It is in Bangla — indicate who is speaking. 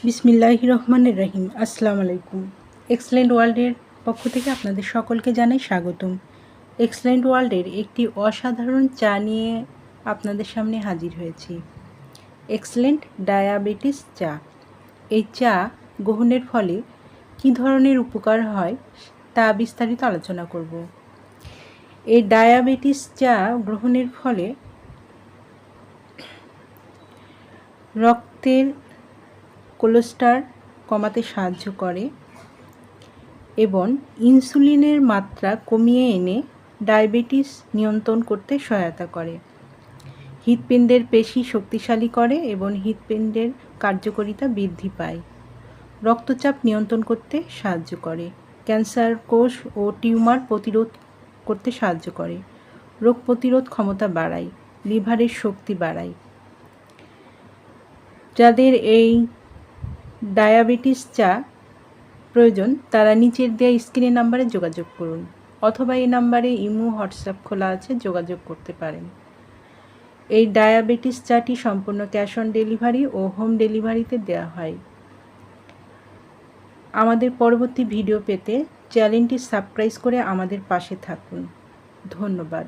Speaker 1: বিসমিল্লাহির রহমানির রহিম। আসসালামু আলাইকুম। এক্সেলেন্ট ওয়ার্ল্ডের পক্ষ থেকে আপনাদের সকলকে জানাই স্বাগতম। এক্সেলেন্ট ওয়ার্ল্ডের একটি অসাধারণ চা নিয়ে আপনাদের সামনে হাজির হয়েছি। এক্সেলেন্ট ডায়াবেটিস চা। এই চা গ্রহণের ফলে কী ধরনের উপকার হয় তা বিস্তারিত আলোচনা করব। এই ডায়াবেটিস চা গ্রহণের ফলে রক্তের কোলেস্টেরল কমাতে সাহায্য করে এবং ইনসুলিনের মাত্রা কমিয়ে এনে ডায়াবেটিস নিয়ন্ত্রণ করতে সহায়তা করে। হৃৎপিণ্ডের পেশি শক্তিশালী করে এবং হৃৎপিণ্ডের কার্যকারিতা বৃদ্ধি পায়। রক্তচাপ নিয়ন্ত্রণ করতে সাহায্য করে। ক্যান্সার কোষ ও টিউমার প্রতিরোধ করতে সাহায্য করে। রোগ প্রতিরোধ ক্ষমতা বাড়ায়। লিভারের শক্তি বাড়ায়। যাদের এই ডায়াবেটিস চা প্রয়োজন তারা নিচের দেওয়া স্ক্রিনের নাম্বারে যোগাযোগ করুন, অথবা এই নাম্বারে ইমো হোয়াটসঅ্যাপ খোলা আছে, যোগাযোগ করতে পারেন। এই ডায়াবেটিস চাটি সম্পূর্ণ ক্যাশ অন ডেলিভারি ও হোম ডেলিভারিতে দেওয়া হয়। আমাদের পরবর্তী ভিডিও পেতে চ্যানেলটি সাবস্ক্রাইব করে আমাদের পাশে থাকুন। ধন্যবাদ।